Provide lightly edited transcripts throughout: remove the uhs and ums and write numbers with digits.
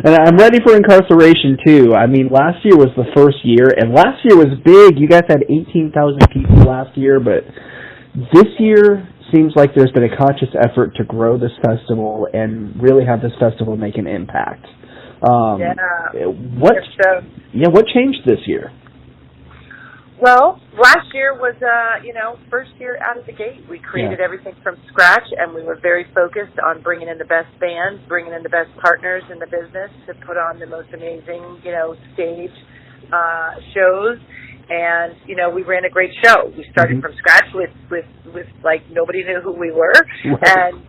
And I'm ready for Incarceration, too. I mean, last year was the first year, and last year was big. You guys had 18,000 people last year, but this year seems like there's been a conscious effort to grow this festival and really have this festival make an impact. What changed this year? Well, last year was, first year out of the gate. We created everything from scratch, and we were very focused on bringing in the best bands, bringing in the best partners in the business to put on the most amazing, stage shows. And, we ran a great show. We started from scratch with like, nobody knew who we were. Right. And,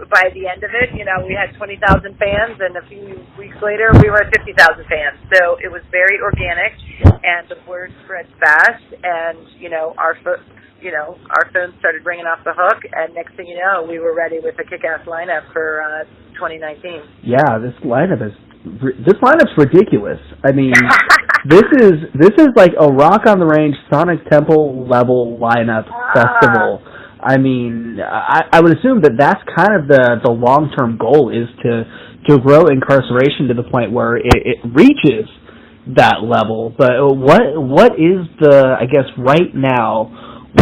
by the end of it, we had 20,000 fans, and a few weeks later, we were at 50,000 fans. So it was very organic, and the word spread fast, and, our phones started ringing off the hook, and next thing you know, we were ready with a kick-ass lineup for 2019. Yeah, this lineup's ridiculous. I mean, this is like a Rock on the Range, Sonic Temple level lineup festival. I mean, I would assume that's kind of the long-term goal, is to grow Incarceration to the point where it reaches that level. But what is I guess right now,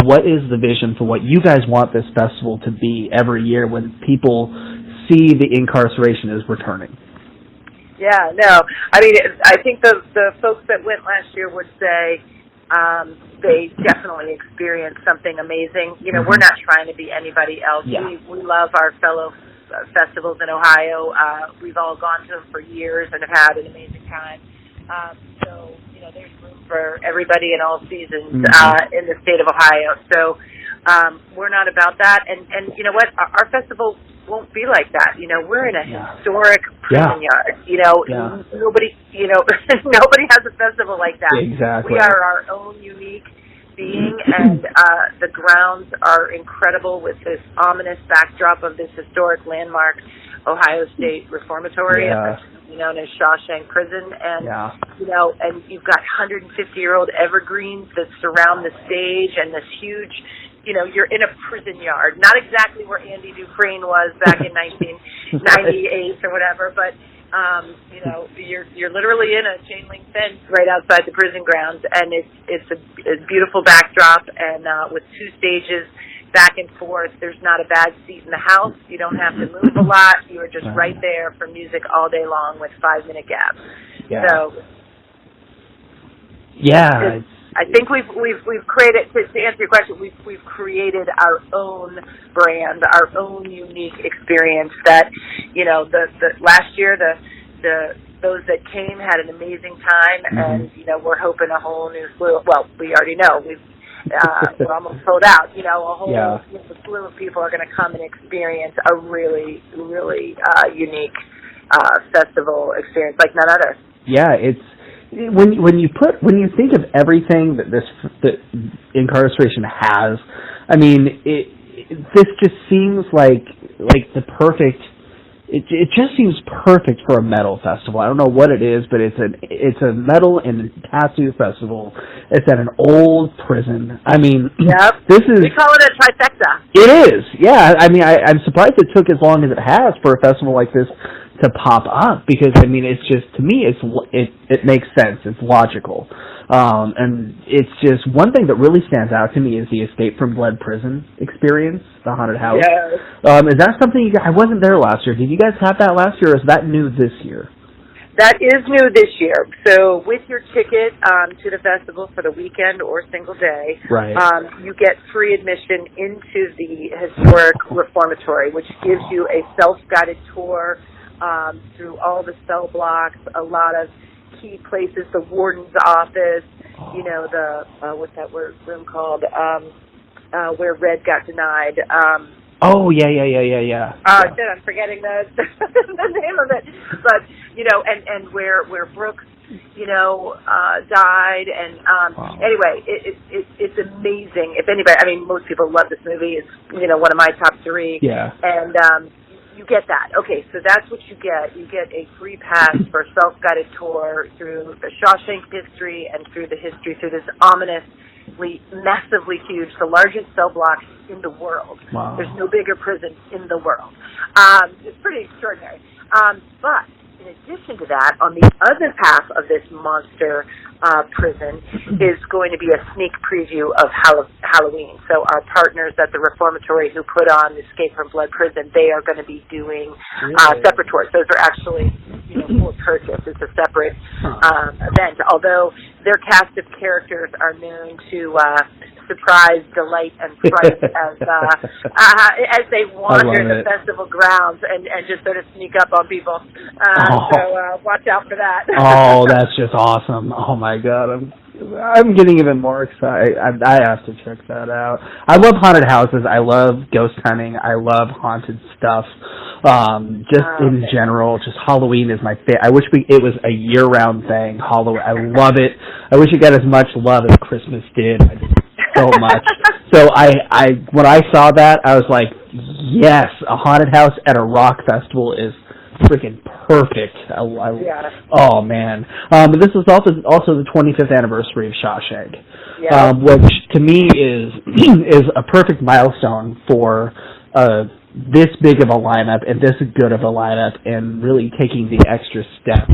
what is the vision for what you guys want this festival to be every year when people see the Incarceration is returning? Yeah, no. I mean, I think the folks that went last year would say they definitely experienced something amazing. We're not trying to be anybody else. Yeah. We love our fellow festivals in Ohio. We've all gone to them for years and have had an amazing time. So, there's room for everybody in all seasons in the state of Ohio. So we're not about that. And you know what? Our festival won't be like that. We're in a historic prison yard. Nobody, nobody has a festival like that. Exactly. We are our own unique being, and the grounds are incredible with this ominous backdrop of this historic landmark, Ohio State Reformatory, known as Shawshank Prison, and and you've got 150-year-old evergreens that surround the stage, and this huge. You're in a prison yard. Not exactly where Andy Dufresne was back in 1998 or whatever, but, you're literally in a chain link fence right outside the prison grounds, and it's a beautiful backdrop, and with two stages back and forth. There's not a bad seat in the house. You don't have to move a lot. You are just right there for music all day long with 5-minute gaps. Yeah. So, I think we've created, to answer your question, we've created our own brand, our own unique experience that, the last year those that came had an amazing time, and we're hoping a whole new slew. Well, we already know we're almost sold out. A whole slew of people are going to come and experience a really, really unique festival experience like none other. Yeah, it's. When you think of everything that Incarceration has, I mean, this just seems like the perfect. It just seems perfect for a metal festival. I don't know what it is, but it's a metal and tattoo festival. It's at an old prison. I mean, this is. We call it a trifecta. It is, yeah. I mean, I'm surprised it took as long as it has for a festival like this to pop up, because I mean, it's just, to me, it makes sense. It's logical, and it's just one thing that really stands out to me is the Escape from Blood prison experience, the haunted house. Yes. Is that something I wasn't there last year? Did you guys have that last year, or is that new this year? That is new this year. So with your ticket to the festival for the weekend or single day, you get free admission into the historic reformatory, which gives you a self-guided tour through all the cell blocks, a lot of key places, the warden's office, what's that room called, where Red got denied. Yeah. Shit, I'm forgetting the name of it. But, and where Brooks, died. And anyway, it's amazing. If anybody, I mean, most people love this movie. It's, one of my top 3. Yeah. And you get that. Okay, so that's what you get. You get a free pass for a self-guided tour through the Shawshank history and through the history, through this ominously, massively huge, the largest cell block in the world. Wow. There's no bigger prison in the world. It's pretty extraordinary. But in addition addition to that, on the other half of this monster prison is going to be a sneak preview of Halloween. So our partners at the reformatory who put on Escape from Blood Prison, they are going to be doing separate tours. Those are actually, for purchase. It's a separate event. Although their cast of characters are known to surprise, delight, and fright as they wander the festival grounds and just sort of sneak up on people. So watch out for that. Oh, that's just awesome. Oh my God, I'm getting even more excited. I have to check that out. I love haunted houses. I love ghost hunting. I love haunted stuff. In general, just Halloween is my favorite. I wish it was a year-round thing. Halloween, I love it. I wish it got as much love as Christmas did. I just so much. So when I saw that, I was like, yes, a haunted house at a rock festival is freaking perfect. Oh man. But this is also the 25th anniversary of Shawshank, which to me is a perfect milestone for this big of a lineup and this good of a lineup, and really taking the extra step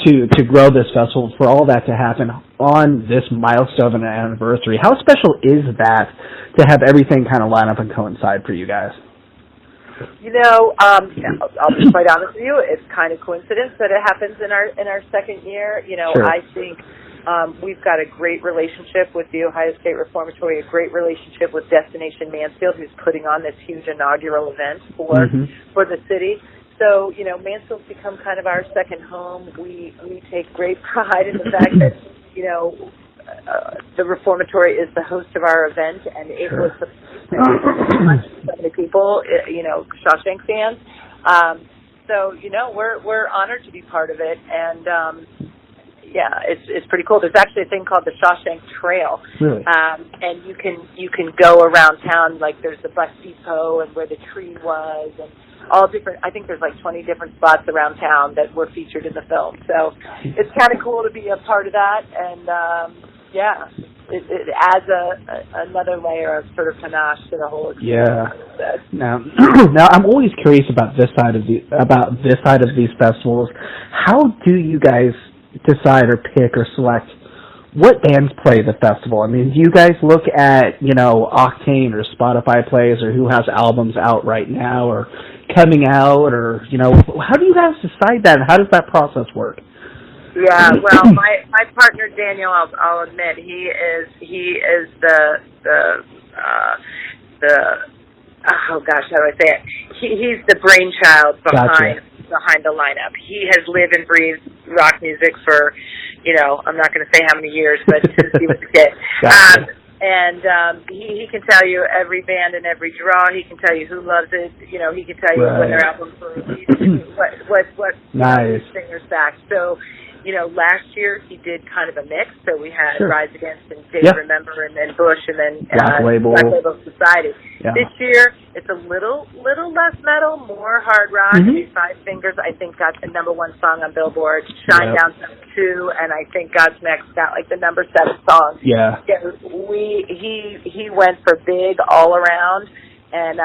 to grow this festival, for all that to happen on this milestone and anniversary. How special is that to have everything kind of line up and coincide for you guys? I'll be quite honest with you. It's kind of coincidence that it happens in our second year. Sure. I think we've got a great relationship with the Ohio State Reformatory, a great relationship with Destination Mansfield, who's putting on this huge inaugural event for the city. So, Mansfield's become kind of our second home. We take great pride in the fact that, the Reformatory is the host of our event, and it was so many people, Shawshank fans. So, we're honored to be part of it, and it's pretty cool. There's actually a thing called the Shawshank Trail, really? And you can go around town. Like there's the bus depot and where the tree was, and all different. I think there's like 20 different spots around town that were featured in the film. So it's kind of cool to be a part of that, and it adds another layer of sort of panache to the whole experience. Yeah. Now I'm always curious about this side of these festivals. How do you guys decide or pick or select what bands play the festival? I mean, do you guys look at, Octane or Spotify plays, or who has albums out right now or coming out, or, how do you guys decide that, and how does that process work? Yeah, well, my partner Daniel, I'll admit, he is the how do I say it? He's the brainchild behind the lineup. He has lived and breathed rock music for, I'm not going to say how many years, but since he was a kid. He can tell you every band and every draw. He can tell you who loves it. He can tell you when their albums were released, what nice singers back. So, last year he did kind of a mix. So we had Rise Against and Dave Remember, and then Bush, and then Black Label Society. Yeah. This year it's a little less metal, more hard rock. Five Fingers, I think, got the #1 song on Billboard. Shine Down's #2, and I think Godsmack's got like the #7 song. Yeah. He went for big all around, and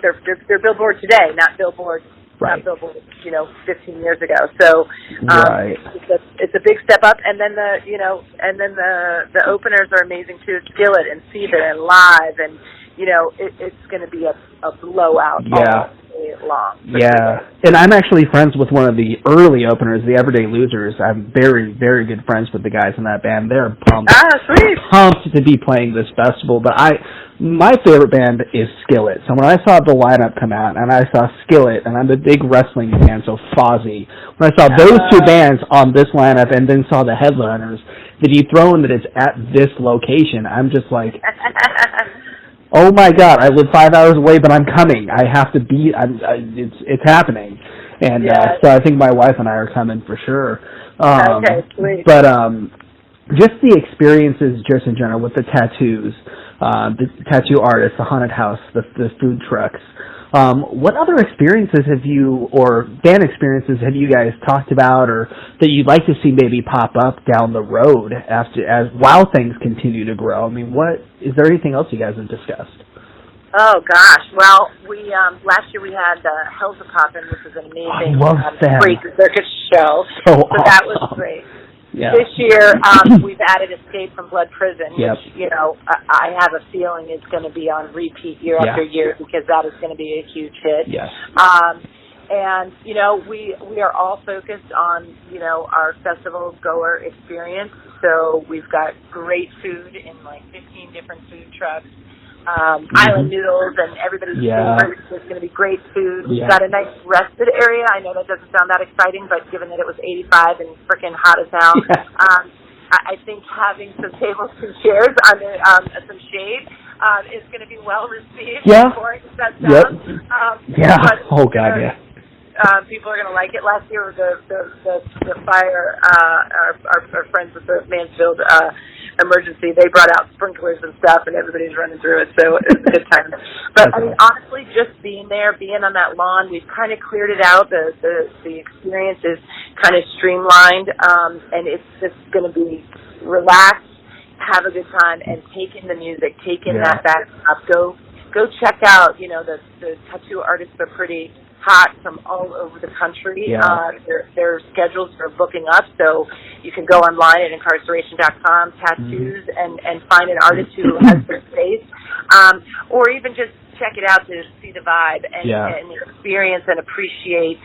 they're Billboard today, not Billboard. Not Billboard, 15 years ago. So it's a big step up, and then the openers are amazing too. Skillet and Seether and Live, and it's going to be a blowout all day long. Yeah, and I'm actually friends with one of the early openers, the Everyday Losers. I'm very, very good friends with the guys in that band. They're pumped to be playing this festival. But my favorite band is Skillet. So when I saw the lineup come out, and I saw Skillet, and I'm a big wrestling fan, so Fozzy, when I saw those two bands on this lineup and then saw the headliners, that you throw in that it's at this location, I'm just like, oh my God, I live 5 hours away, but I'm coming. I have to be, it's happening. And so I think my wife and I are coming for sure. Okay, sweet. But just the experiences just in general with the tattoos, the tattoo artists, the haunted house, the food trucks. What other experiences have you, or band experiences, have you guys talked about, or that you'd like to see maybe pop up down the road while things continue to grow? I mean, is there anything else you guys have discussed? Oh gosh! Well, we last year we had Hell's a Poppin', which was an amazing freak circus show. So that was great. Yeah. This year we've added Escape from Blood Prison, which I have a feeling is going to be on repeat year after year because that is going to be a huge hit. Yes. And we are all focused on our festival goer experience. So we've got great food in like 15 different food trucks. Island noodles and everybody's favorite. There's going to be great food. We've got a nice rested area. I know that doesn't sound that exciting, but given that it was 85 and freaking hot as hell, I think having some tables and chairs under some shade is going to be well received before it shuts down. People are going to like it. Last year, the fire, our friends with the Mansfield emergency, they brought out sprinklers and stuff, and everybody's running through it, so it's a good time. But I mean, honestly, just being there, being on that lawn, we've kind of cleared it out. The experience is kind of streamlined, and it's just going to be relaxed, have a good time, and take in the music, take in that backdrop. Go check out. The tattoo artists are pretty hot from all over the country. Their schedules are booking up, so you can go online at Inkcarceration.com, tattoos, and find an artist who has their space, or even just check it out to see the vibe and experience and appreciate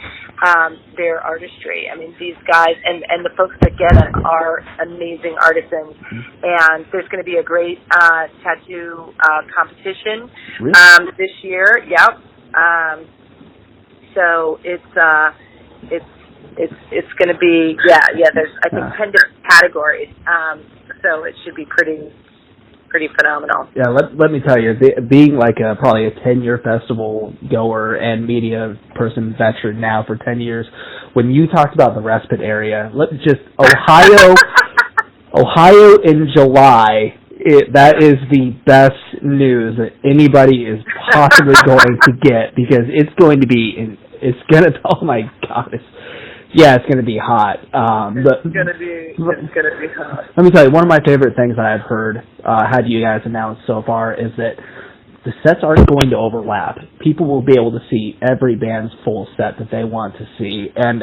their artistry. I mean, these guys and the folks that get it are amazing artisans, and there's going to be a great tattoo competition this year. So it's going to be there's I think 10 different categories, so it should be pretty phenomenal. Yeah, let me tell you, being like probably a 10-year festival goer and media person veteran now for 10 years, when you talked about the respite area, Ohio in July. That is the best news that anybody is possibly going to get, because it's going to be, oh my God, it's going to be hot. It's going to be hot. Let me tell you, one of my favorite things that I've heard, had you guys announced so far, is that the sets aren't going to overlap. People will be able to see every band's full set that they want to see. And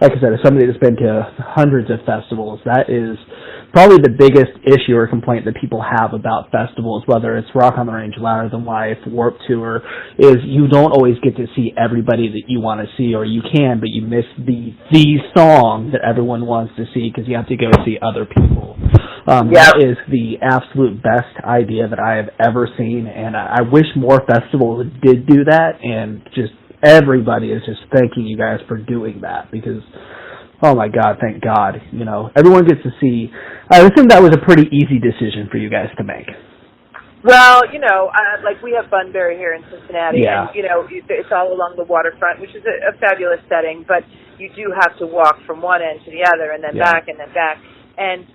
like I said, as somebody that's been to hundreds of festivals, that is probably the biggest issue or complaint that people have about festivals, whether it's Rock on the Range, Louder Than Life, Warped Tour, is you don't always get to see everybody that you want to see, or you can, but you miss the song that everyone wants to see because you have to go see other people. That is the absolute best idea that I have ever seen, and I wish more festivals did do that, and just everybody is just thanking you guys for doing that, because oh my God, thank God, everyone gets to see. I think that was a pretty easy decision for you guys to make. Well, like we have Bunbury here in Cincinnati, and it's all along the waterfront, which is a fabulous setting, but you do have to walk from one end to the other, and then back, and then back. And,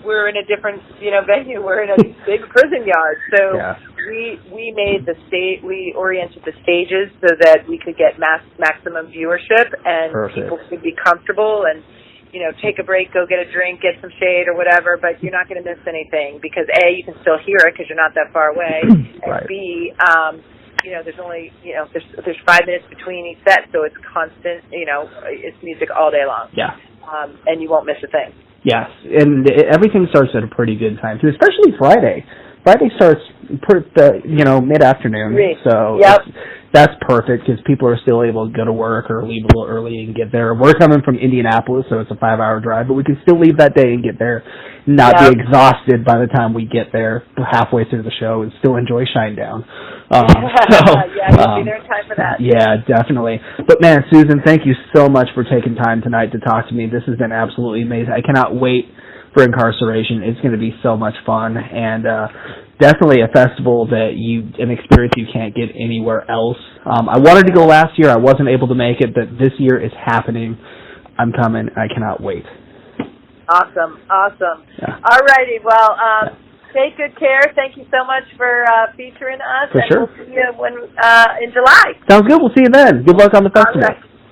we're in a different, venue. We're in a big prison yard. So we made we oriented the stages so that we could get maximum viewership and people could be comfortable and, take a break, go get a drink, get some shade or whatever, but you're not going to miss anything because A, you can still hear it because you're not that far away. And B, there's only, there's 5 minutes between each set, so it's constant, it's music all day long. Yeah. And you won't miss a thing. Yes, and everything starts at a pretty good time, too, especially Friday. Friday starts, mid-afternoon, so that's perfect because people are still able to go to work or leave a little early and get there. We're coming from Indianapolis, so it's a 5-hour drive, but we can still leave that day and get there, not be exhausted by the time we get there halfway through the show and still enjoy Shinedown. You'll be there in time for that. Yeah, definitely. But man, Susan, thank you so much for taking time tonight to talk to me. This has been absolutely amazing. I cannot wait for Inkcarceration. It's going to be so much fun, and definitely a festival an experience you can't get anywhere else. I wanted to go last year. I wasn't able to make it, but this year it's happening. I'm coming. I cannot wait. Awesome. Yeah. All righty. Well, take good care. Thank you so much for featuring us. For sure. We'll see you in July. Sounds good. We'll see you then. Good luck on the festival.